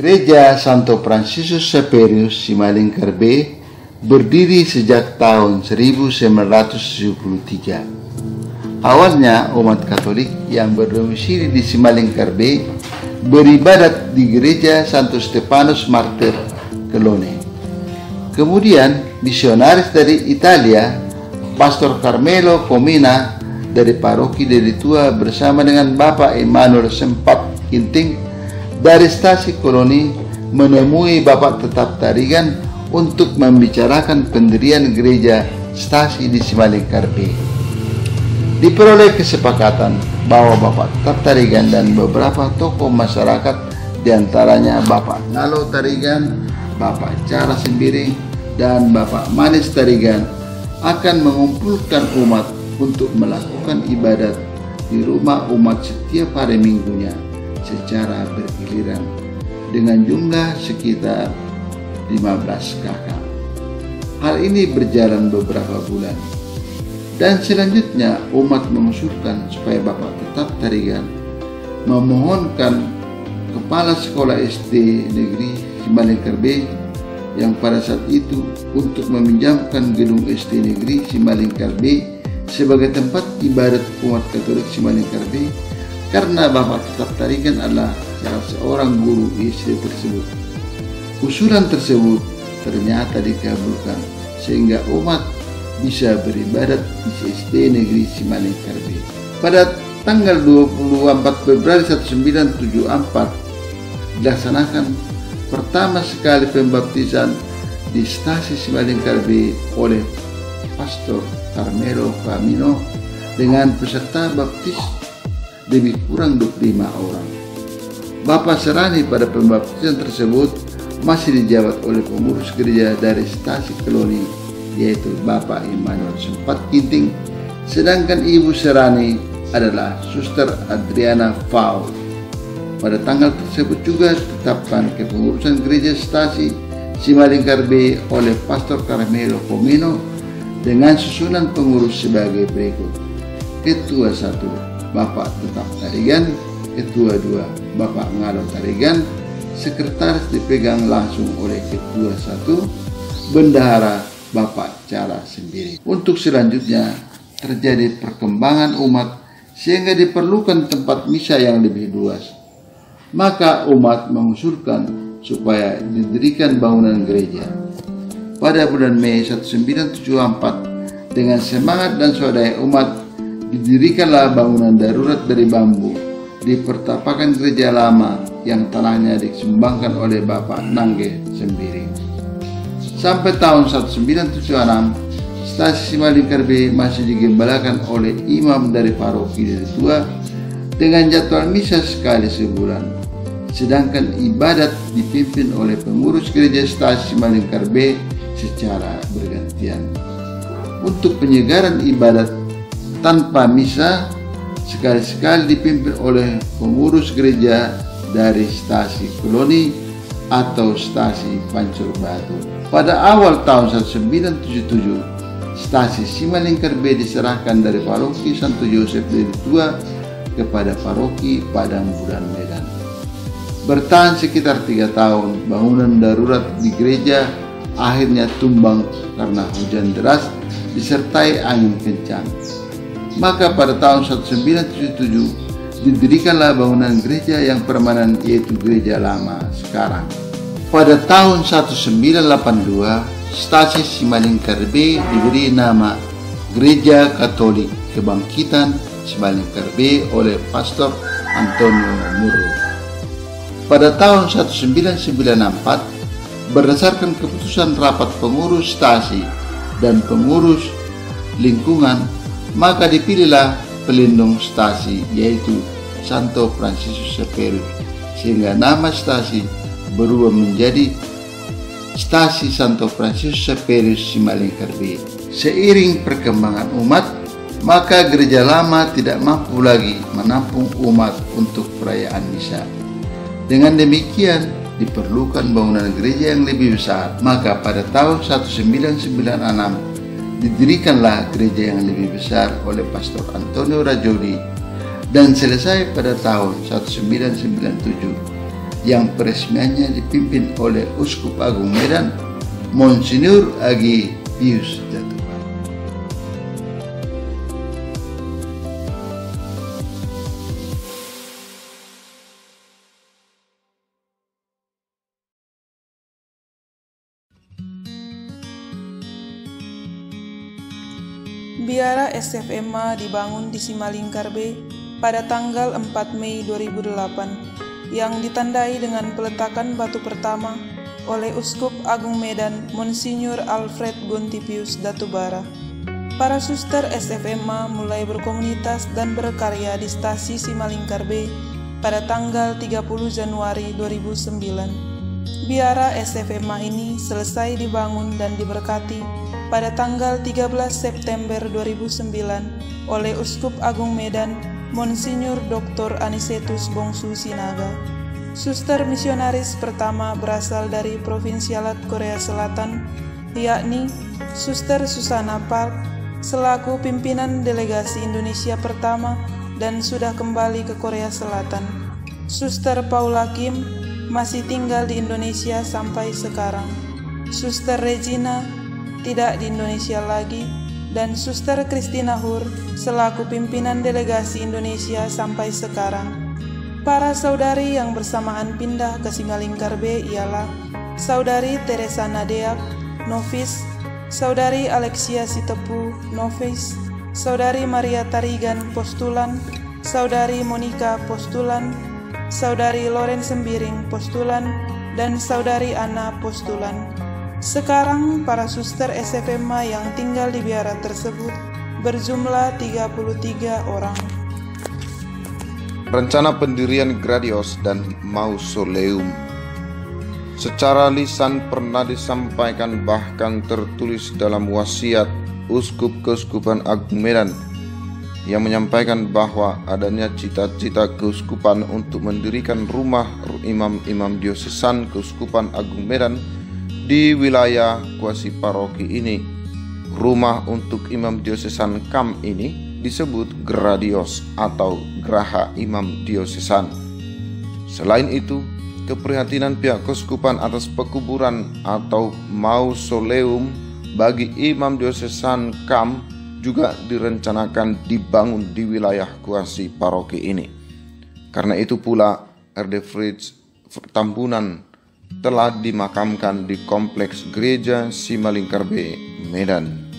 Gereja Santo Fransiskus Xaverius Simalingkar B berdiri sejak tahun 1973. Awalnya umat Katolik yang berdomisili di Simalingkar B beribadat di Gereja Santo Stefanus Martir, Kelone. Kemudian misionaris dari Italia, Pastor Carmelo Comina dari Paroki Deli Tua bersama dengan Bapak Emmanuel Sempat Ginting dari stasi Koloni menemui Bapak Tetap Tarigan untuk membicarakan pendirian gereja stasi di Simalingkar B. Diperoleh kesepakatan bahwa Bapak Tetap Tarigan dan beberapa tokoh masyarakat, diantaranya Bapak Ngalo Tarigan, Bapak Cara Sembiring, dan Bapak Manis Tarigan akan mengumpulkan umat untuk melakukan ibadat di rumah umat setiap hari minggunya secara bergiliran dengan jumlah sekitar 15 kakak. Hal ini berjalan beberapa bulan dan selanjutnya umat mengusulkan supaya Bapak Tetap Tarigan memohonkan Kepala Sekolah SD Negeri Simalingkar B yang pada saat itu untuk meminjamkan gedung SD Negeri Simalingkar B sebagai tempat ibadat umat Katolik Simalingkar B karena Bapak Tetap Tarigan adalah salah seorang guru SD tersebut. Usulan tersebut ternyata dikabulkan sehingga umat bisa beribadat di SD Negeri Simalingkar B. Pada tanggal 24 Februari 1974 dilaksanakan pertama sekali pembaptisan di stasi Simalingkar B oleh Pastor Carmelo Comina dengan peserta baptis lebih kurang 25 orang. Bapak Serani pada pembaptisan tersebut masih dijabat oleh pengurus gereja dari stasi Keloni, yaitu Bapak Emmanuel Sempat Ginting, sedangkan Ibu Serani adalah Suster Adriana Faul. Pada tanggal tersebut juga ditetapkan kepengurusan gereja stasi Simalingkar B oleh Pastor Carmelo Comina dengan susunan pengurus sebagai berikut: Ketua 1 Bapak Tetap Tarigan, Ketua 2 Bapak Ngalo Tarigan, Sekretaris dipegang langsung oleh Ketua 1 Bendahara Bapak Cara Sembiring. Untuk selanjutnya terjadi perkembangan umat sehingga diperlukan tempat misa yang lebih luas. Maka umat mengusulkan supaya didirikan bangunan gereja. Pada bulan Mei 1974 dengan semangat dan swadaya umat didirikanlah bangunan darurat dari bambu di pertapakan gereja lama yang tanahnya disumbangkan oleh Bapak Nangge Sembiring. Sampai tahun 1976, stasi Simalingkar B masih digembalakan oleh imam dari paroki Deli Tua dengan jadwal misa sekali sebulan, sedangkan ibadat dipimpin oleh pengurus gereja stasi Simalingkar B secara bergantian. Untuk penyegaran ibadat tanpa misa sekali-sekali dipimpin oleh pengurus gereja dari stasi Koloni atau stasi Pancur Batu. Pada awal tahun 1977, stasi Simalingkar B diserahkan dari paroki Santo Yosef Deli Tua kepada paroki Padang Bulan Medan. Bertahan sekitar 3 tahun, bangunan darurat di gereja akhirnya tumbang karena hujan deras disertai angin kencang. Maka pada tahun 1977 didirikanlah bangunan gereja yang permanen, yaitu gereja lama sekarang. Pada tahun 1982 stasi Simalingkar B diberi nama Gereja Katolik Kebangkitan Simalingkar B oleh Pastor Antonio Murro. Pada tahun 1994 berdasarkan keputusan rapat pengurus stasi dan pengurus lingkungan, maka dipilihlah pelindung stasi, yaitu Santo Fransiskus Xaverius, sehingga nama stasi berubah menjadi Stasi Santo Fransiskus Xaverius Simalingkar B. Seiring perkembangan umat, maka gereja lama tidak mampu lagi menampung umat untuk perayaan misa. Dengan demikian diperlukan bangunan gereja yang lebih besar. Maka pada tahun 1996 didirikanlah gereja yang lebih besar oleh Pastor Antonio Rajoli dan selesai pada tahun 1997. yang peresmiannya dipimpin oleh Uskup Agung Medan, Monsinyur Agi Pius Datubara. Biara SFMA dibangun di Simalingkar B pada tanggal 4 Mei 2008 yang ditandai dengan peletakan batu pertama oleh Uskup Agung Medan Monsinyur Alfred Gontipius Datubara. Para suster SFMA mulai berkomunitas dan berkarya di stasi Simalingkar B pada tanggal 30 Januari 2009. Biara SFMA ini selesai dibangun dan diberkati pada tanggal 13 September 2009 oleh Uskup Agung Medan Monsinyur Dr. Anicetus Bongsu Sinaga. Suster misionaris pertama berasal dari Provinsialat Korea Selatan, yakni Suster Susana Park selaku pimpinan delegasi Indonesia pertama dan sudah kembali ke Korea Selatan. Suster Paula Kim masih tinggal di Indonesia sampai sekarang. Suster Regina tidak di Indonesia lagi, dan Suster Christina Hur selaku pimpinan delegasi Indonesia sampai sekarang. Para saudari yang bersamaan pindah ke Simalingkar B ialah Saudari Teresa Nadeak, novis, Saudari Alexia Sitepu, novis, Saudari Maria Tarigan, postulan, Saudari Monica, postulan, Saudari Loren Sembiring, postulan, dan Saudari Ana, postulan. Sekarang para suster SFMA yang tinggal di biara tersebut berjumlah 33 orang. Rencana pendirian Gradios dan Mausoleum secara lisan pernah disampaikan, bahkan tertulis dalam wasiat Uskup Keuskupan Agung Medan yang menyampaikan bahwa adanya cita-cita keuskupan untuk mendirikan rumah imam-imam diosesan Keuskupan Agung Medan di wilayah kuasi paroki ini. Rumah untuk imam diosesan KAM ini disebut Gradios atau Geraha Imam Diosesan. Selain itu, keprihatinan pihak keuskupan atas pekuburan atau mausoleum bagi imam diosesan KAM juga direncanakan dibangun di wilayah kuasi paroki ini. Karena itu pula RD Fritz Tambunan telah dimakamkan di kompleks gereja Simalingkar B, Medan.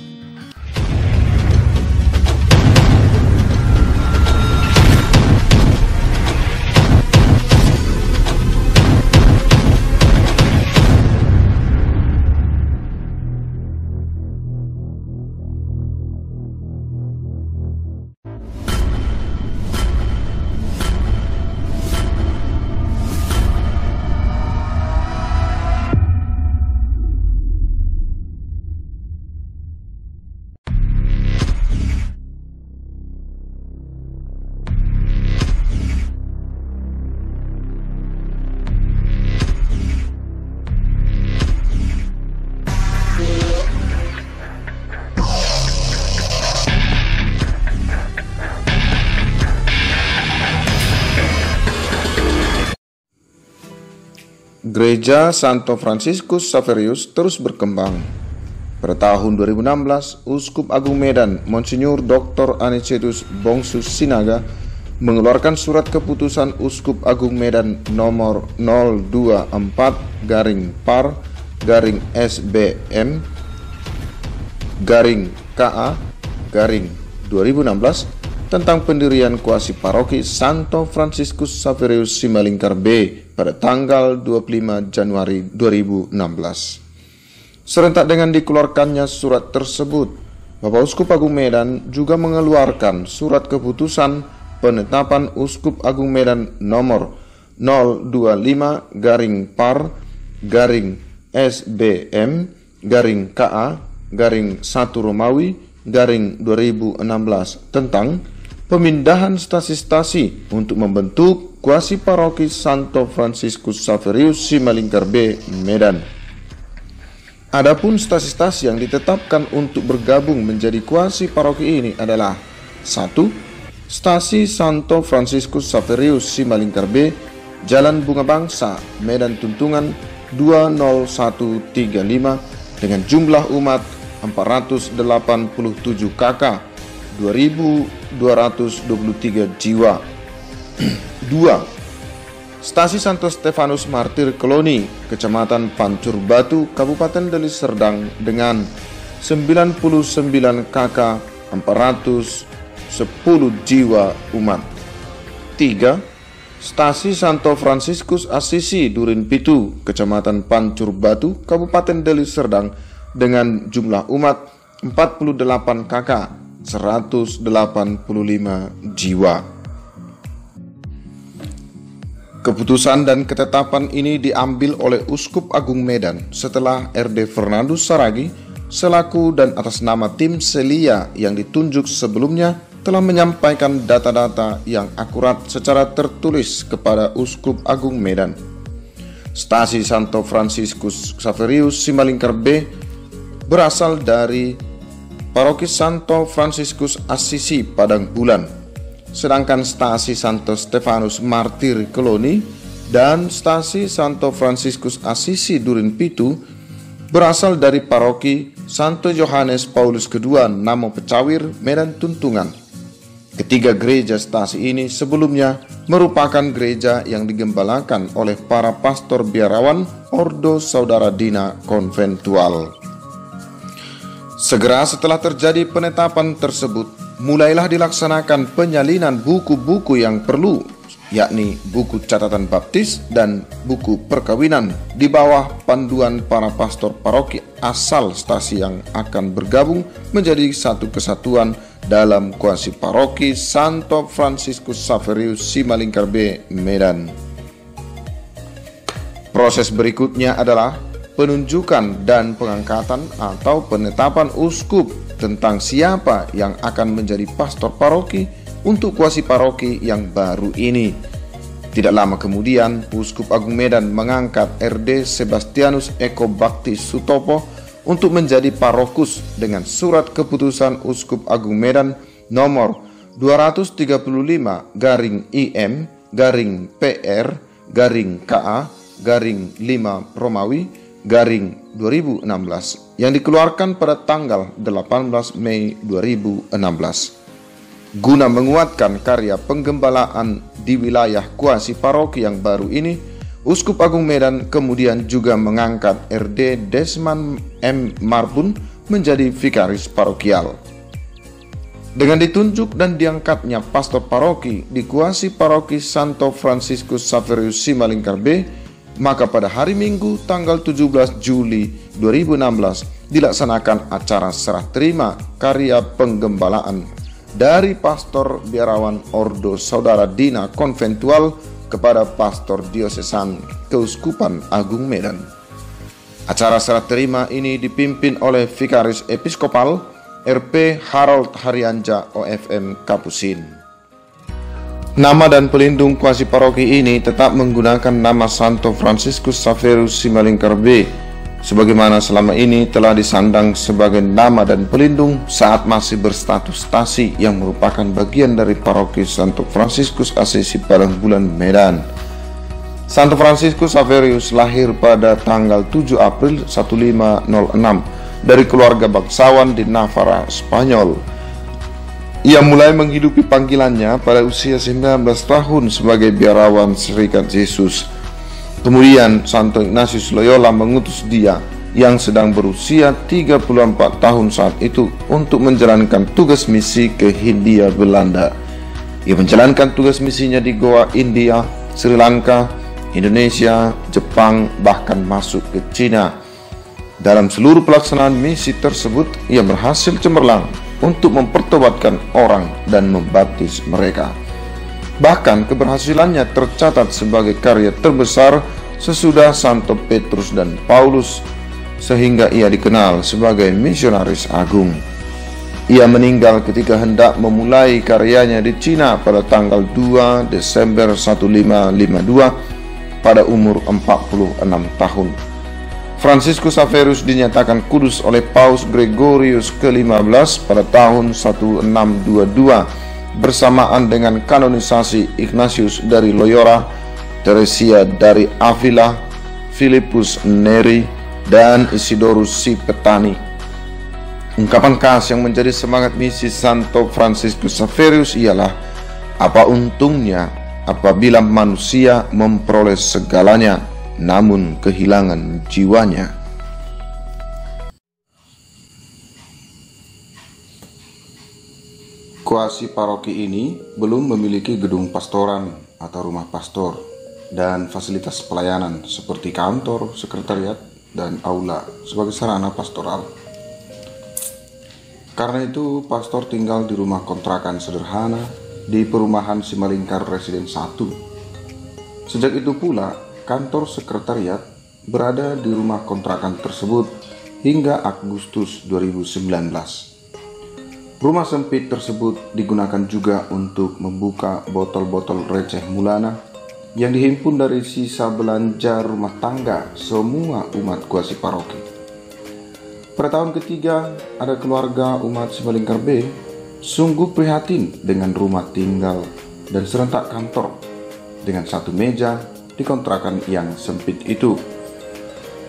Gereja Santo Fransiskus Xaverius terus berkembang. Pada tahun 2016, Uskup Agung Medan Monsinyur Dr. Anicetus Bongsu Sinaga mengeluarkan surat keputusan Uskup Agung Medan nomor 024-par-SBM-KA-2016 tentang pendirian kuasi paroki Santo Fransiskus Xaverius Simalingkar B pada tanggal 25 Januari 2016. Serentak dengan dikeluarkannya surat tersebut, Bapak Uskup Agung Medan juga mengeluarkan surat keputusan penetapan Uskup Agung Medan nomor 025-par-SBM-KA-1 Romawi-2016 tentang pemindahan stasi-stasi untuk membentuk kuasi paroki Santo Fransiskus Xaverius Simalingkar B, Medan. Adapun stasi-stasi yang ditetapkan untuk bergabung menjadi kuasi paroki ini adalah 1. Stasi Santo Fransiskus Xaverius Simalingkar B Jalan Bunga Bangsa, Medan Tuntungan 20135 dengan jumlah umat 487 KK, 2.223 jiwa. 2. Stasi Santo Stefanus Martir Koloni, Kecamatan Pancur Batu, Kabupaten Deli Serdang dengan 99 KK, 410 jiwa umat. 3. Stasi Santo Fransiskus Assisi Durin Pitu, Kecamatan Pancur Batu, Kabupaten Deli Serdang dengan jumlah umat 48 KK, 185 jiwa. Keputusan dan ketetapan ini diambil oleh Uskup Agung Medan setelah RD Fernandus Saragi selaku dan atas nama tim Celia yang ditunjuk sebelumnya telah menyampaikan data-data yang akurat secara tertulis kepada Uskup Agung Medan. Stasi Santo Fransiskus Xaverius Simalingkar B berasal dari Paroki Santo Fransiskus Assisi Padang Bulan, sedangkan Stasi Santo Stefanus Martir Koloni dan Stasi Santo Fransiskus Assisi Durin Pitu berasal dari Paroki Santo Yohanes Paulus II Namo Pecawir, Medan Tuntungan. Ketiga gereja stasi ini sebelumnya merupakan gereja yang digembalakan oleh para pastor biarawan Ordo Saudara Dina Konventual. Segera setelah terjadi penetapan tersebut, mulailah dilaksanakan penyalinan buku-buku yang perlu, yakni buku catatan baptis dan buku perkawinan di bawah panduan para pastor paroki asal stasi yang akan bergabung menjadi satu kesatuan dalam kuasi paroki Santo Fransiskus Xaverius Simalingkar B, Medan. Proses berikutnya adalah penunjukan dan pengangkatan atau penetapan uskup tentang siapa yang akan menjadi pastor paroki untuk kuasi paroki yang baru ini. Tidak lama kemudian, Uskup Agung Medan mengangkat RD Sebastianus Eko Bakti Sutopo untuk menjadi parokus dengan surat keputusan Uskup Agung Medan nomor 235-IM-PR-PA-5 Romawi _2016 yang dikeluarkan pada tanggal 18 Mei 2016 guna menguatkan karya penggembalaan di wilayah kuasi paroki yang baru ini. Uskup Agung Medan kemudian juga mengangkat RD Desman M. Marbun menjadi vikaris parokial. Dengan ditunjuk dan diangkatnya pastor paroki di kuasi paroki Santo Fransiskus Xaverius Simalingkar B, maka pada hari Minggu tanggal 17 Juli 2016 dilaksanakan acara serah terima karya penggembalaan dari pastor biarawan Ordo Saudara Dina Konventual kepada pastor diosesan Keuskupan Agung Medan. Acara serah terima ini dipimpin oleh Vikaris Episkopal RP Harold Haryanja OFM Kapusin. Nama dan pelindung kuasi paroki ini tetap menggunakan nama Santo Fransiskus Xaverius Simalingkar B, sebagaimana selama ini telah disandang sebagai nama dan pelindung saat masih berstatus stasi yang merupakan bagian dari paroki Santo Fransiskus Assisi Padang Bulan, Medan. Santo Fransiskus Xaverius lahir pada tanggal 7 April 1506 dari keluarga bangsawan di Navarra, Spanyol. Ia mulai menghidupi panggilannya pada usia 19 tahun sebagai biarawan Serikat Yesus. Kemudian Santo Ignatius Loyola mengutus dia yang sedang berusia 34 tahun saat itu untuk menjalankan tugas misi ke Hindia Belanda. Ia menjalankan tugas misinya di Goa, India, Sri Lanka, Indonesia, Jepang, bahkan masuk ke Cina. Dalam seluruh pelaksanaan misi tersebut, ia berhasil cemerlang untuk mempertobatkan orang dan membaptis mereka. Bahkan keberhasilannya tercatat sebagai karya terbesar sesudah Santo Petrus dan Paulus, sehingga ia dikenal sebagai misionaris agung. Ia meninggal ketika hendak memulai karyanya di Cina pada tanggal 2 Desember 1552 pada umur 46 tahun. Fransiskus Xaverius dinyatakan kudus oleh Paus Gregorius ke-15 pada tahun 1622 bersamaan dengan kanonisasi Ignatius dari Loyola Teresia dari Avila, Filipus Neri, dan Isidorus si petani. Ungkapan kasih yang menjadi semangat misi Santo Fransiskus Xaverius ialah, apa untungnya apabila manusia memperoleh segalanya namun kehilangan jiwanya. Kuasi paroki ini belum memiliki gedung pastoran atau rumah pastor dan fasilitas pelayanan seperti kantor, sekretariat, dan aula sebagai sarana pastoral. Karena itu, pastor tinggal di rumah kontrakan sederhana di perumahan Simalingkar Residen 1. Sejak itu pula, kantor sekretariat berada di rumah kontrakan tersebut hingga Agustus 2019. Rumah sempit tersebut digunakan juga untuk membuka botol-botol receh Mulana yang dihimpun dari sisa belanja rumah tangga semua umat kuasi paroki. Pada tahun ketiga, ada keluarga umat Simalingkar B sungguh prihatin dengan rumah tinggal dan serentak kantor dengan satu meja di kontrakan yang sempit itu.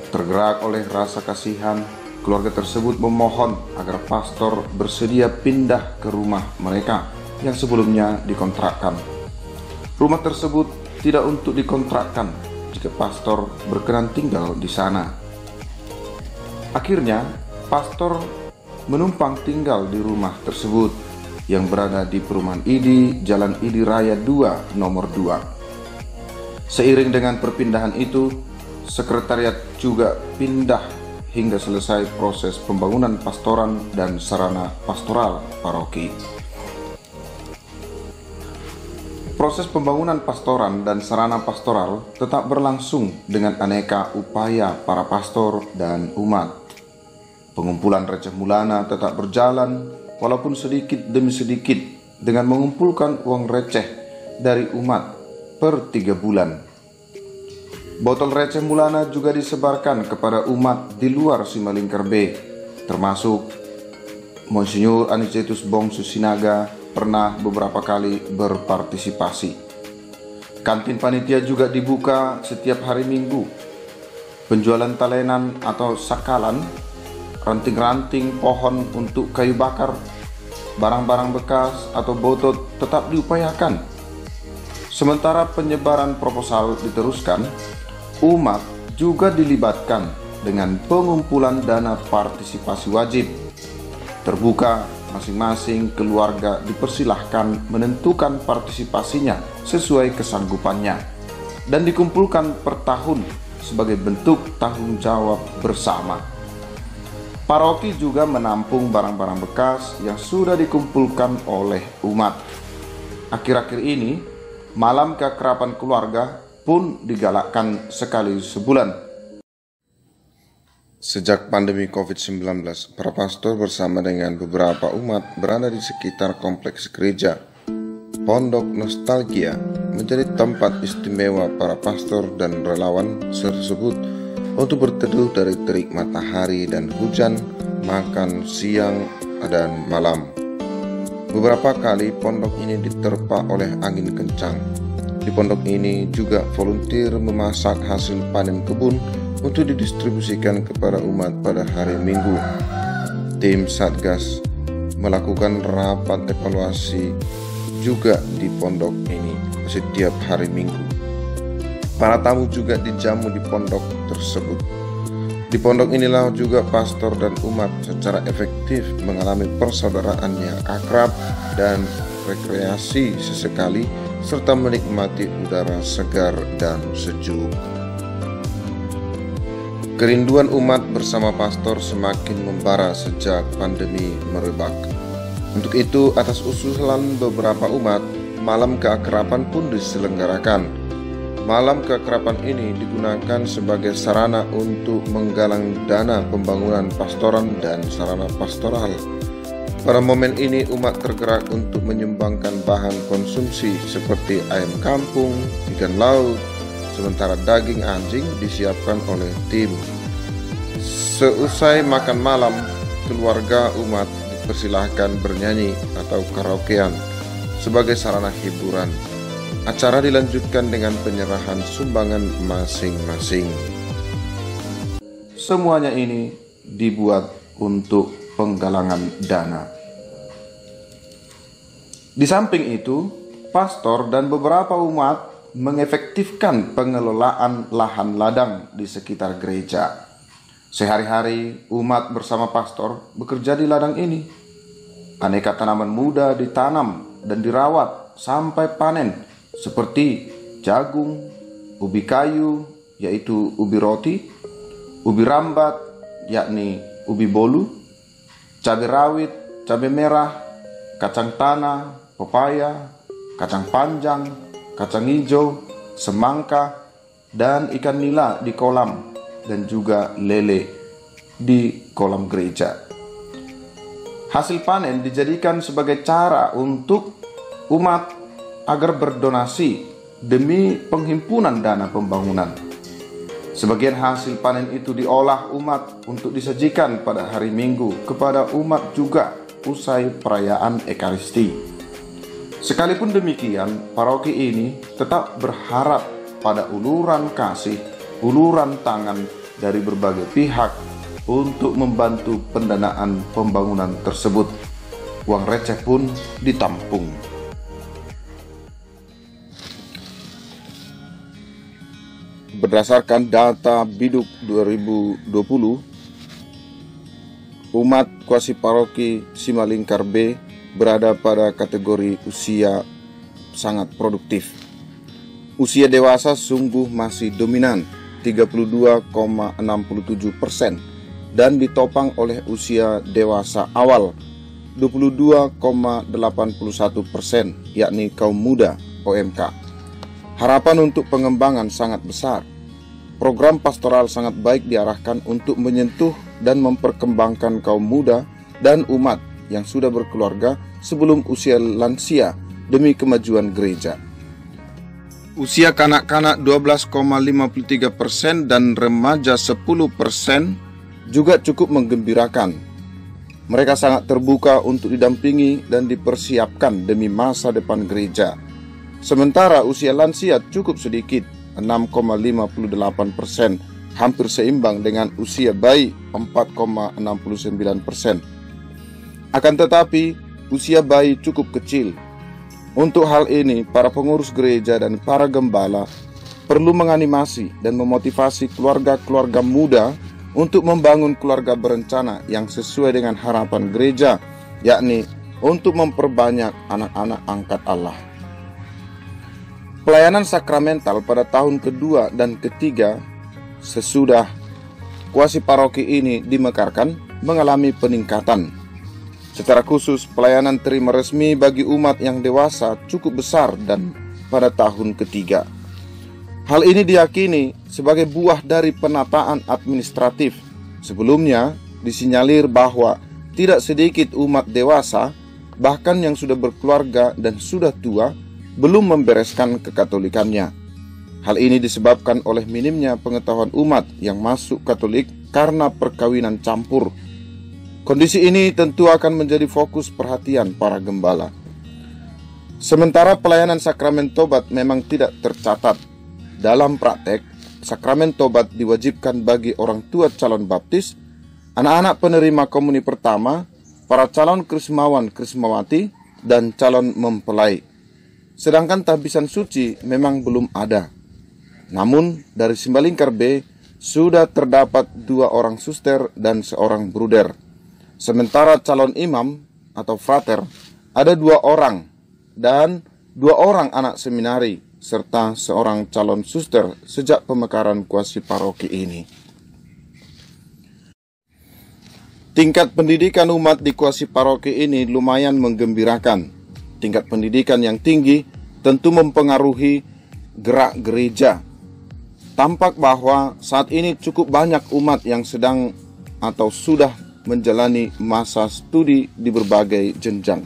Tergerak oleh rasa kasihan, keluarga tersebut memohon agar pastor bersedia pindah ke rumah mereka yang sebelumnya dikontrakkan. Rumah tersebut tidak untuk dikontrakkan jika pastor berkenan tinggal di sana. Akhirnya, pastor menumpang tinggal di rumah tersebut yang berada di perumahan IDI, Jalan IDI Raya 2, nomor 2. Seiring dengan perpindahan itu, sekretariat juga pindah hingga selesai proses pembangunan pastoran dan sarana pastoral paroki. Proses pembangunan pastoran dan sarana pastoral tetap berlangsung dengan aneka upaya para pastor dan umat. Pengumpulan receh Mulana tetap berjalan walaupun sedikit demi sedikit dengan mengumpulkan uang receh dari umat per 3 bulan. Botol receh Mulana juga disebarkan kepada umat di luar Simalingkar B, termasuk Monsinyur Anicetus Bongsu Sinaga pernah beberapa kali berpartisipasi. Kantin panitia juga dibuka setiap hari Minggu. Penjualan talenan atau sakalan, ranting-ranting pohon untuk kayu bakar, barang-barang bekas atau botol tetap diupayakan. Sementara penyebaran proposal diteruskan, umat juga dilibatkan dengan pengumpulan dana partisipasi wajib. Terbuka, masing-masing keluarga dipersilahkan menentukan partisipasinya sesuai kesanggupannya dan dikumpulkan per tahun sebagai bentuk tanggung jawab bersama. Paroki juga menampung barang-barang bekas yang sudah dikumpulkan oleh umat. Akhir-akhir ini, malam keakraban keluarga pun digalakkan sekali sebulan. Sejak pandemi COVID-19, para pastor bersama dengan beberapa umat berada di sekitar kompleks gereja. Pondok Nostalgia menjadi tempat istimewa para pastor dan relawan tersebut untuk berteduh dari terik matahari dan hujan, makan siang dan malam. Beberapa kali pondok ini diterpa oleh angin kencang. Di pondok ini juga volunteer memasak hasil panen kebun untuk didistribusikan kepada umat pada hari Minggu. Tim Satgas melakukan rapat evaluasi juga di pondok ini setiap hari Minggu. Para tamu juga dijamu di pondok tersebut. Di pondok inilah juga pastor dan umat secara efektif mengalami persaudaraan yang akrab dan rekreasi sesekali serta menikmati udara segar dan sejuk. Kerinduan umat bersama pastor semakin membara sejak pandemi merebak. Untuk itu, atas usulan beberapa umat, malam keakraban pun diselenggarakan. Malam keakraban ini digunakan sebagai sarana untuk menggalang dana pembangunan pastoran dan sarana pastoral. Pada momen ini, umat tergerak untuk menyumbangkan bahan konsumsi seperti ayam kampung, ikan laut, sementara daging anjing disiapkan oleh tim. Seusai makan malam, keluarga umat dipersilahkan bernyanyi atau karaokean sebagai sarana hiburan. Acara dilanjutkan dengan penyerahan sumbangan masing-masing. Semuanya ini dibuat untuk penggalangan dana. Di samping itu, pastor dan beberapa umat mengefektifkan pengelolaan lahan ladang di sekitar gereja. Sehari-hari umat bersama pastor bekerja di ladang ini. Aneka tanaman muda ditanam dan dirawat sampai panen, seperti jagung, ubi kayu yaitu ubi roti, ubi rambat yakni ubi bolu, cabai rawit, cabai merah, kacang tanah, pepaya, kacang panjang, kacang hijau, semangka, dan ikan nila di kolam, dan juga lele di kolam gereja. Hasil panen dijadikan sebagai cara untuk umat agar berdonasi demi penghimpunan dana pembangunan. Sebagian hasil panen itu diolah umat untuk disajikan pada hari Minggu kepada umat juga usai perayaan Ekaristi. Sekalipun demikian, paroki ini tetap berharap pada uluran kasih, uluran tangan dari berbagai pihak untuk membantu pendanaan pembangunan tersebut. Uang receh pun ditampung. Berdasarkan data Biduk 2020, umat kuasi paroki Simalingkar B berada pada kategori usia sangat produktif. Usia dewasa sungguh masih dominan 32,67% dan ditopang oleh usia dewasa awal 22,81%, yakni kaum muda OMK. Harapan untuk pengembangan sangat besar. Program pastoral sangat baik diarahkan untuk menyentuh dan memperkembangkan kaum muda dan umat yang sudah berkeluarga sebelum usia lansia demi kemajuan gereja. Usia kanak-kanak 12,53% dan remaja 10% juga cukup menggembirakan. Mereka sangat terbuka untuk didampingi dan dipersiapkan demi masa depan gereja. Sementara usia lansia cukup sedikit, 6,58%, hampir seimbang dengan usia bayi 4,69%. Akan tetapi, usia bayi cukup kecil. Untuk hal ini, para pengurus gereja dan para gembala perlu menganimasi dan memotivasi keluarga-keluarga muda untuk membangun keluarga berencana yang sesuai dengan harapan gereja, yakni untuk memperbanyak anak-anak angkat Allah. Pelayanan sakramental pada tahun kedua dan ketiga sesudah kuasi paroki ini dimekarkan mengalami peningkatan. Secara khusus, pelayanan terima resmi bagi umat yang dewasa cukup besar dan pada tahun ketiga. Hal ini diyakini sebagai buah dari penataan administratif. Sebelumnya disinyalir bahwa tidak sedikit umat dewasa, bahkan yang sudah berkeluarga dan sudah tua, belum membereskan kekatolikannya. Hal ini disebabkan oleh minimnya pengetahuan umat yang masuk Katolik karena perkawinan campur. Kondisi ini tentu akan menjadi fokus perhatian para gembala. Sementara pelayanan sakramen tobat memang tidak tercatat. Dalam praktek, sakramen tobat diwajibkan bagi orang tua calon baptis, anak-anak penerima komuni pertama, para calon krismawan-krismawati, dan calon mempelai. Sedangkan tahbisan suci memang belum ada. Namun, dari Simalingkar B, sudah terdapat 2 orang suster dan 1 bruder. Sementara calon imam atau frater ada 2 orang dan 2 orang anak seminari serta 1 calon suster sejak pemekaran kuasi paroki ini. Tingkat pendidikan umat di kuasi paroki ini lumayan menggembirakan. Tingkat pendidikan yang tinggi tentu mempengaruhi gerak gereja. Tampak bahwa saat ini cukup banyak umat yang sedang atau sudah menjalani masa studi di berbagai jenjang.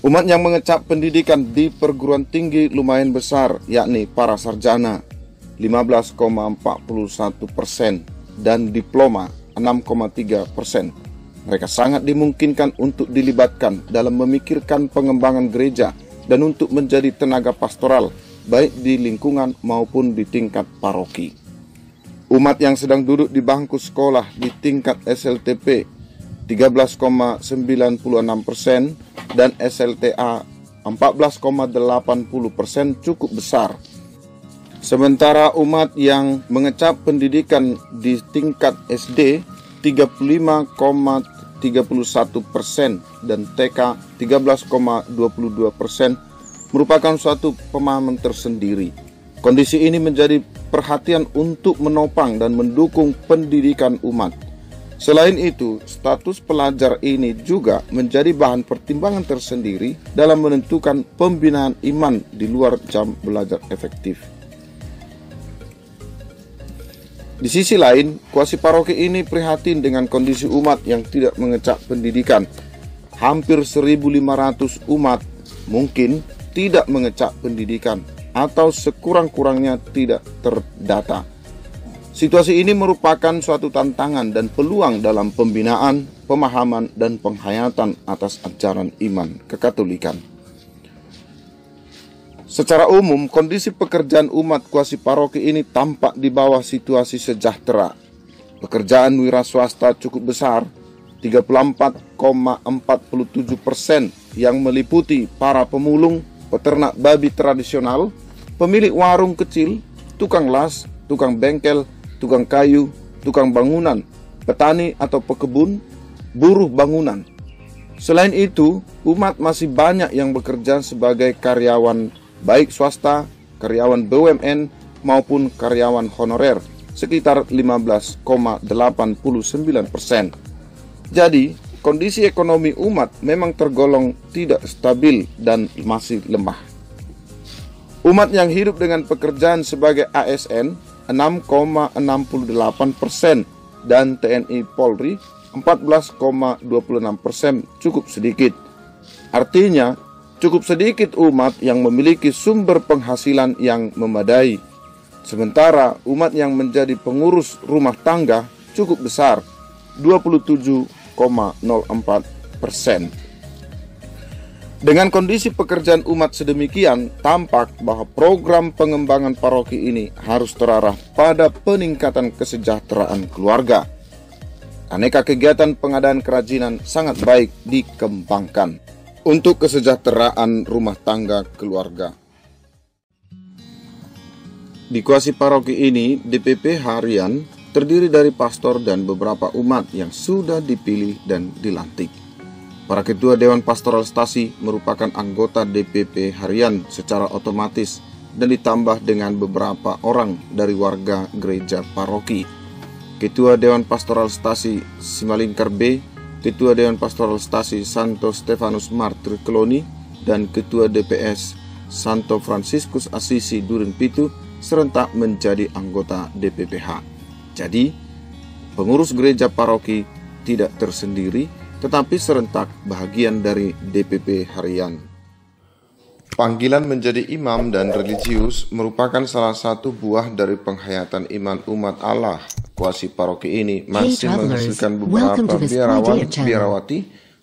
Umat yang mengecap pendidikan di perguruan tinggi lumayan besar, yakni para sarjana 15,41% dan diploma 6,3%. Mereka sangat dimungkinkan untuk dilibatkan dalam memikirkan pengembangan gereja dan untuk menjadi tenaga pastoral, baik di lingkungan maupun di tingkat paroki. Umat yang sedang duduk di bangku sekolah di tingkat SLTP 13,96% dan SLTA 14,80% cukup besar. Sementara umat yang mengecap pendidikan di tingkat SD 35,31% dan TK 13,22% merupakan suatu pemahaman tersendiri. Kondisi ini menjadi perhatian untuk menopang dan mendukung pendidikan umat. Selain itu, status pelajar ini juga menjadi bahan pertimbangan tersendiri dalam menentukan pembinaan iman di luar jam belajar efektif. Di sisi lain, kuasi paroki ini prihatin dengan kondisi umat yang tidak mengecap pendidikan. Hampir 1.500 umat mungkin tidak mengecap pendidikan atau sekurang-kurangnya tidak terdata. Situasi ini merupakan suatu tantangan dan peluang dalam pembinaan, pemahaman, dan penghayatan atas ajaran iman kekatolikan. Secara umum, kondisi pekerjaan umat kuasi paroki ini tampak di bawah situasi sejahtera. Pekerjaan wira swasta cukup besar, 34,47% yang meliputi para pemulung, peternak babi tradisional, pemilik warung kecil, tukang las, tukang bengkel, tukang kayu, tukang bangunan, petani atau pekebun, buruh bangunan. Selain itu, umat masih banyak yang bekerja sebagai karyawan baik swasta, karyawan BUMN maupun karyawan honorer, sekitar 15,89%. Jadi, kondisi ekonomi umat memang tergolong tidak stabil dan masih lemah. Umat yang hidup dengan pekerjaan sebagai ASN 6,68% dan TNI Polri 14,26% cukup sedikit. Artinya, cukup sedikit umat yang memiliki sumber penghasilan yang memadai. Sementara umat yang menjadi pengurus rumah tangga cukup besar, 27,04%. Dengan kondisi pekerjaan umat sedemikian, tampak bahwa program pengembangan paroki ini harus terarah pada peningkatan kesejahteraan keluarga. Aneka kegiatan pengadaan kerajinan sangat baik dikembangkan untuk kesejahteraan rumah tangga keluarga. Di kuasi paroki ini, DPP harian terdiri dari pastor dan beberapa umat yang sudah dipilih dan dilantik. Para ketua Dewan Pastoral Stasi merupakan anggota DPP harian secara otomatis dan ditambah dengan beberapa orang dari warga gereja paroki. Ketua Dewan Pastoral Stasi Simalingkar B, Ketua Dewan Pastoral Stasi Santo Stefanus Martir Keloni, dan Ketua DPS Santo Franciscus Assisi Duren Pitu serentak menjadi anggota DPPH. Jadi, pengurus gereja paroki tidak tersendiri, tetapi serentak bahagian dari DPP harian. Panggilan menjadi imam dan religius merupakan salah satu buah dari penghayatan iman umat Allah. Kuasi paroki ini masih menghasilkan beberapa biarawan, biarawati,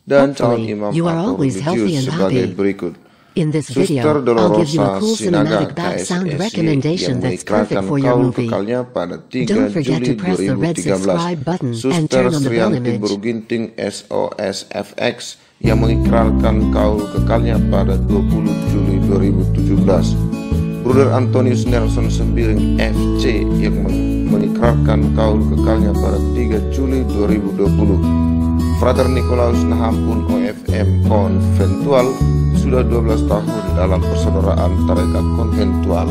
dan calon imam atau religius sebagai berikut. In this video, I'll give you a cool cinematic background recommendation that's perfect for your movie. Don't forget to press the red subscribe button and turn on the bell image. Buruginting SOSFX yang mengikrarkan kaul kekalnya pada 20 Juli 2017. Bruder Antonius Nelson Sembiring FC yang mengikrarkan kaul kekalnya pada 3 Juli 2020. Frater Nikolaus Nahampun OFM Konventual sudah 12 tahun dalam persaudaraan tarekat konventual.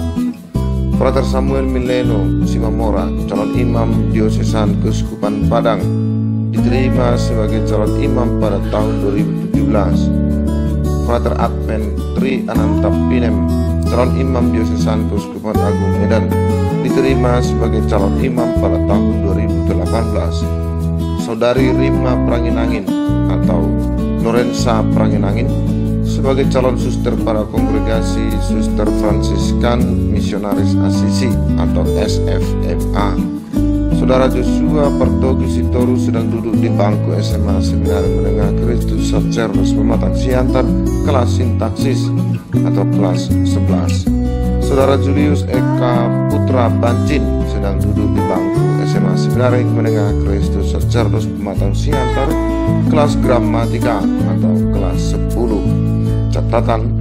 Frater Samuel Mileno Simamora, calon imam diosesan Keuskupan Padang, diterima sebagai calon imam pada tahun 2017. Frater Advent Tri Anantapinem, calon imam diosesan Keuskupan Agung Medan, diterima sebagai calon imam pada tahun 2018. Saudari Rima Pranginangin atau Lorenza Pranginangin sebagai calon suster pada kongregasi Suster Fransiskan Misionaris Assisi atau SFMA. Saudara Joshua Partogi Sitoru sedang duduk di bangku SMA Seminari Menengah Kristus Sacerdos Pematang Siantar kelas sintaksis atau kelas 11. Saudara Julius Eka Putra Bancin sedang duduk di bangku SMA Seminari Menengah Kristus Sacerdos Pematang Siantar kelas gramatika atau kelas 10. Catatan,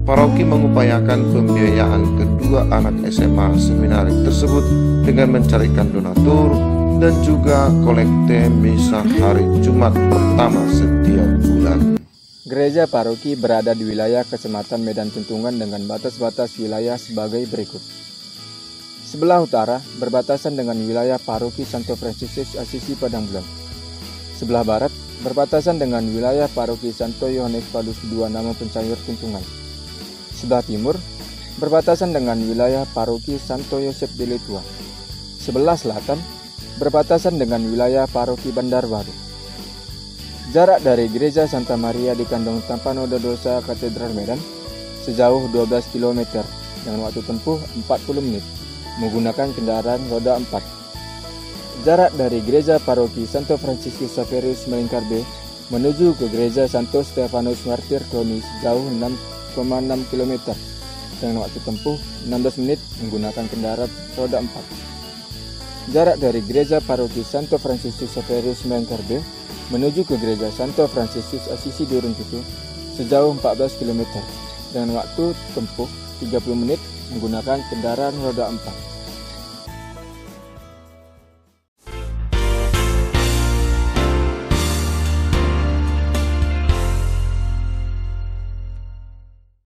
paroki mengupayakan pembiayaan kedua anak SMA Seminari tersebut dengan mencarikan donatur dan juga kolekte misa hari Jumat pertama setiap bulan. Gereja paroki berada di wilayah Kecamatan Medan Tuntungan dengan batas-batas wilayah sebagai berikut. Sebelah utara berbatasan dengan wilayah paroki Santo Fransiskus Asisi Padang Bulan. Sebelah barat berbatasan dengan wilayah paroki Santo Yohanes Paulus II Nama Pencayur Tuntungan. Sebelah timur berbatasan dengan wilayah paroki Santo Yosef de Letua. Sebelah selatan berbatasan dengan wilayah paroki Bandar Baru. Jarak dari Gereja Santa Maria di Kandung Tampano Dodosa Katedral Medan sejauh 12 km dengan waktu tempuh 40 menit menggunakan kendaraan roda 4. Jarak dari Gereja Paroki Santo Fransiskus Xaverius Melingkar B menuju ke Gereja Santo Stefanus Martir Kroni sejauh 6,6 km dengan waktu tempuh 16 menit menggunakan kendaraan roda 4. Jarak dari Gereja Paroki Santo Fransiskus Xaverius Melingkar B menuju ke Gereja Santo Fransiskus Asisi Duruncucu sejauh 14 km dengan waktu tempuh 30 menit menggunakan kendaraan roda 4.